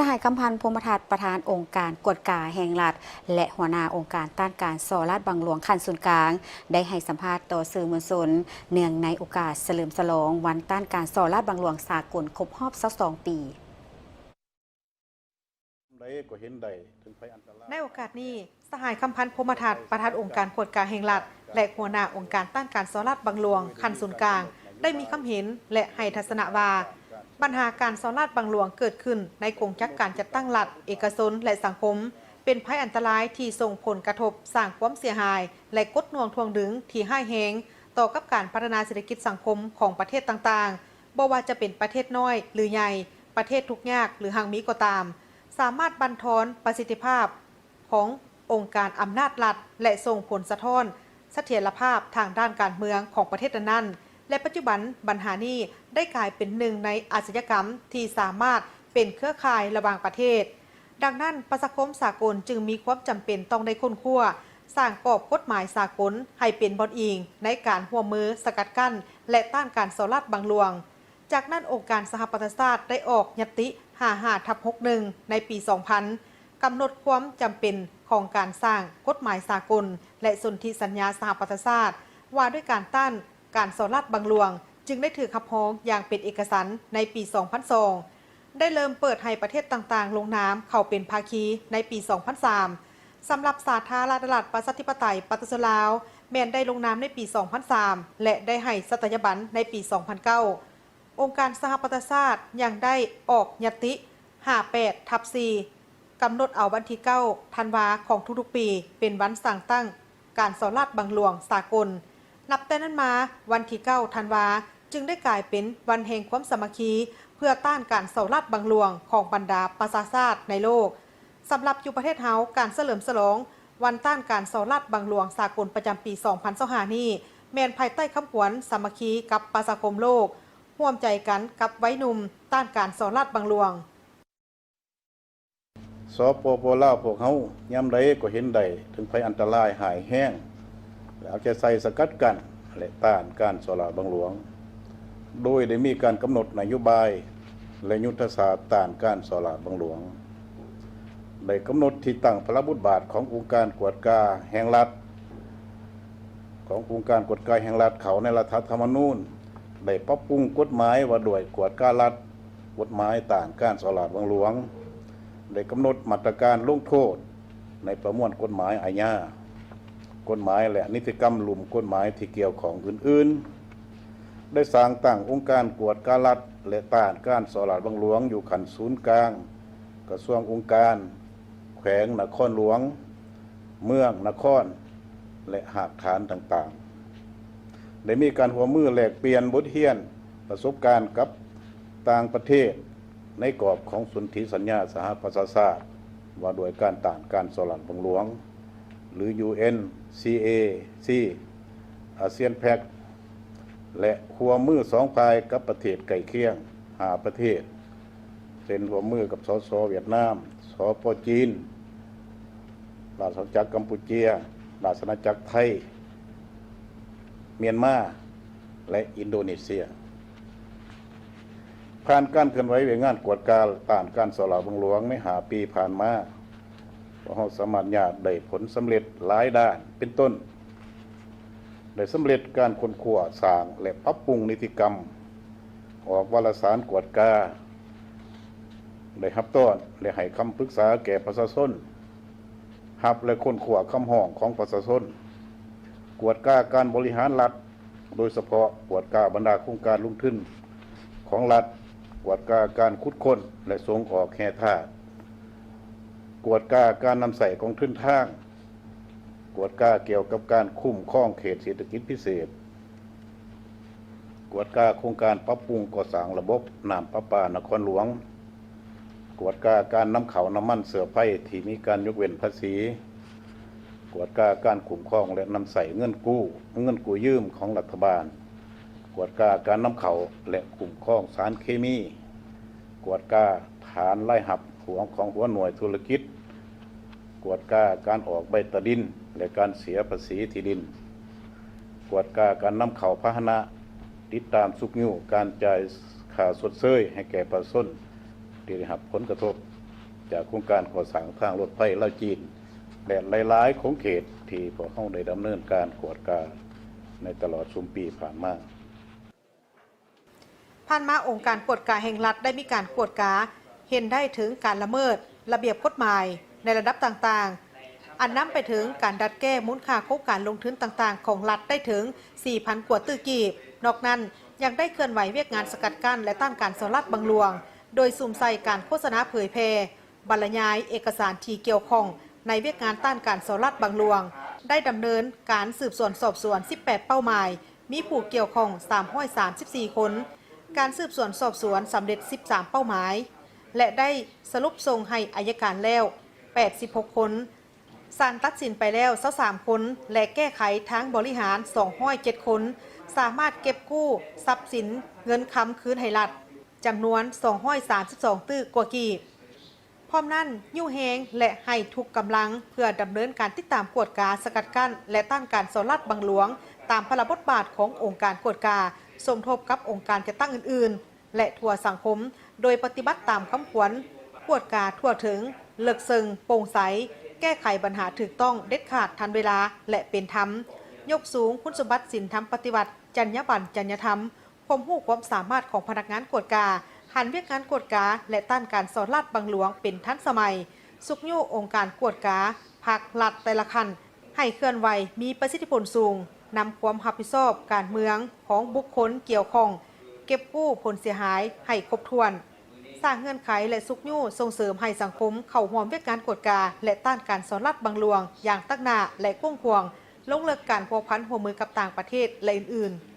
หกำพันธ์พรหมทัศน์ประธานองค์การกวดกาแห่งรัฐและหัวหน้าองค์การต้านการส่อราชบังหลวงขั้นศูนย์กลางได้ให้สัมภาษณ์ต่อสื่อมวลชนเนื่องในโอกาสเฉลิมฉลองวันต้านการส่อราชบังหลวงสากลครบรอบ22 ปีในโอกาสนี้สหายคำพันธ์พรหมทัศน์ประธานองค์การกวดกาแห่งรัฐและหัวหน้าองค์การต้านการส่อราชบังหลวงขั้นศูนย์กลางได้มีคำเห็นและให้ทัศนะว่าปัญหาการส่อราชบังหลวงเกิดขึ้นในกงจักรการจัดตั้งรัฐเอกชนและสังคมเป็นภัยอันตรายที่ส่งผลกระทบสร้างความเสียหายและกดน่วงทวงดึงที่ห้ายแหงต่อกับการพัฒนาเศรษฐกิจสังคมของประเทศต่างๆบ่ว่าจะเป็นประเทศน้อยหรือใหญ่ประเทศทุกยากหรือห่างมีก็ตามสามารถบั่นทอนประสิทธิภาพขององค์การอำนาจรัฐและส่งผลสะท้อนเสถียรภาพทางด้านการเมืองของประเทศนั้นและปัจจุบันปัญหานี้ได้กลายเป็นหนึ่งในอาชญากรรมที่สามารถเป็นเครือข่ายระหว่างประเทศดังนั้นประชาคมสากลจึงมีความจำเป็นต้องได้ค้นคว้าสร้างกรอบกฎหมายสากลให้เป็นบทอิงในการร่วมมือสกัดกั้นและต้านการส่อราชบังหลวงจากนั้นองค์การสหประชาชาติได้ออกญัตติ 55/61 ในปี 2000 กำหนดความจำเป็นของการสร้างกฎหมายสากลและสนธิสัญญาสหประชาชาติว่าด้วยการต้านการส่อราชบังหลวงจึงได้ถือขับฮ้องอย่างเป็นเอกสารในปี 2002 ได้เริ่มเปิดให้ประเทศต่างๆลงนามเข้าเป็นภาคีในปี 2003 สำหรับสาธารณรัฐประชาธิปไตยปฏิรูปลาวแม้นได้ลงนามในปี 2003 และได้ให้สัตยาบันในปี 2009 องค์การสหประชาชาติยังได้ออกญัตติ 58/4 กำหนดเอาวันที่ 9 ธันวาของทุกๆปีเป็นวันสั่งตั้งการส่อราชบังหลวงสากลนับแต่นั้นมาวันที่ 9 ธันวาจึงได้กลายเป็นวันแห่งความสามัคคีเพื่อต้านการส่อราชบังหลวงของบรรดาประชาชาติในโลกสำหรับอยู่ประเทศเฮาการเฉลิมฉลองวันต้านการส่อราชบังหลวงสากลประจำปี 2025 นี้แม้นภายใต้คำขวัญสามัคคีกับประชาคมโลกร่วมใจกันกับไว้หนุ่มต้านการส่อราชบังหลวงสปป.ลาวพวกเฮาย่ำใดก็เห็นได้ถึงภัยอันตรายหายแห้งแล้วจะใส่สกัดกั้นและต้านการส่อราชบังหลวงโดยได้มีการกำหนดนโยบายและยุทธศาสตร์ต้านการส่อราชบังหลวงได้กำหนดที่ตั้งพระบทบาทขององค์การกวดกาแห่งรัฐเขาในรัฐธรรมนูญได้ปรับปรุงกฎหมายว่าด้วยกวดการรัฐกฎหมายต้านการส่อราชบังหลวงได้กำหนดมาตรการลงโทษในประมวลกฎหมายอาญากฎหมายและนิติกรรมหลุมกฎหมายที่เกี่ยวของอื่นๆได้สร้างตั้งองค์การกวดการรัฐและต้านการส่อราชบังหลวงอยู่ขั้นศูนย์กลางกระทรวงองค์การแขวงนครหลวงเมืองนครและหากฐานต่างๆได้มีการร่วมมือแลกเปลี่ยนบทเรียนประสบการณ์กับต่างประเทศในกรอบของสนธิสัญญาสหประชาชาติว่าโดยการต้านการส่อราชบังหลวงหรือ UNCAC อาเซียนแพ็กและร่วมมือ2 ฝ่ายกับประเทศใกล้เคียง5 ประเทศเช่นร่วมมือกับสส.เวียดนามสป.จีนราชอาณาจักรกัมพูชาราชอาณาจักรไทยเมียนมาและอินโดนีเซียผ่านการเคลื่อนไหวเวงานกวดกาต้านการส่อราชบังหลวงใน5 ปีผ่านมาเราสามารถได้ผลสำเร็จหลายด้านเป็นต้นได้สำเร็จการค้นคว้าสร้างและปรับปรุงนิติกรรมออกวารสารกวดกาได้รับต้อนและให้คำปรึกษาแก่ประชาชนรับและค้นคว้าคำห้องของประชาชนกวดกาการบริหารรัฐโดยเฉพาะกวดกาบรรดาโครงการลงทุนของรัฐกวดกาการขุดค้นและส่งออกแห่ทาสกวดกาการนำใส่ของทุนทางกวดกาเกี่ยวกับการคุ้มครองเขตเศรษฐกิจพิเศษกวดกาโครงการปรับปรุงก่อสร้างระบบน้ำประปานครหลวงกวดกาการนำเข้าน้ำมันเสือไผ่ที่มีการยกเว้นภาษีกวดกาการคุ้มครองและนำใส่เงินกู้ยืมของรัฐบาลกวดกาการนำเข้าและคุ้มครองสารเคมีกวดกาฐานไล่หับของหัวหน่วยธุรกิจกวดกาการออกใบตดินและการเสียภาษีที่ดินกวดกาการนำเข้าพาหนะติดตามสุกนิ้วการจ่ายค่าชดเชยให้แก่ประชาชนที่ได้รับผลกระทบ จากโครงการก่อสร้างทางรถไฟลาวจีนและหลายๆของเขตที่พวกเราได้ดำเนินการกวดกาในตลอดชุมปีผ่านมาองค์การกวดกาแห่งรัฐได้มีการกวดกาเห็นได้ถึงการละเมิดระเบียบกฎหมายในระดับต่างๆอันนำไปถึงการดัดแก้มูลค่าโครงการลงทุนต่างๆของรัฐได้ถึง 4,000 กว่าตื้อกีบนอกนั้นยังได้เคลื่อนไหวเวียกงานสกัดกั้นและต้านการสอลัดบังหลวงโดยสุ่มใส่การโฆษณาเผยแพร่บรรยายเอกสารที่เกี่ยวข้องในเวียกงานต้านการสอลัดบังหลวงได้ดำเนินการสืบสวนสอบสวน 18 เป้าหมายมีผู้เกี่ยวข้อง 334 คนการสืบสวนสอบสวนสำเร็จ 13 เป้าหมายและได้สรุปส่งให้อัยการแล้ว 86 คนศาลตัดสินไปแล้ว 23 คนและแก้ไขทางบริหาร 207 คนสามารถเก็บกู้ทรัพย์สินเงินค้ำคืนให้รัฐจำนวน 232 ตื้อกว่ากีบพร้อมนั้นยู่แฮงและให้ทุกกำลังเพื่อดำเนินการติดตามกวดกาสกัดกั้นและต้านการสอลัดบังหลวงตามพระราชบทบาทขององค์การกวดกาสมทบกับองค์การจัดตั้งอื่นๆและทั่วสังคมโดยปฏิบัติตามคำขวัญกวดกาทั่วถึงเลิกซึงโปร่งใสแก้ไขปัญหาถูกต้องเด็ดขาดทันเวลาและเป็นธรรมยกสูงคุณสมบัติศีลธรรมปฏิบัติจรรยาบรรณจรรยธรรมความรู้ความสามารถของพนักงานกวดกาหันเวียกงานกวดกาและต้านการสอดลาดบังหลวงเป็นทันสมัยสุกยู่องค์การกวดกาภาครัฐแต่ละคันให้เคลื่อนไหวมีประสิทธิผลสูงนำความรับผิดชอบการเมืองของบุคคลเกี่ยวข้องเก็บกู้ผลเสียหายให้ครบถ้วนสร้างเงื่อนไขและสุกยู่ส่งเสริมให้สังคมเข้าร่วมเวียกงานกวดกาและต้านการสอดลาดบังหลวงอย่างตั้งหน้าและกว้างขวางลงเลิกการพัวพันหัวมือกับต่างประเทศและอื่นๆ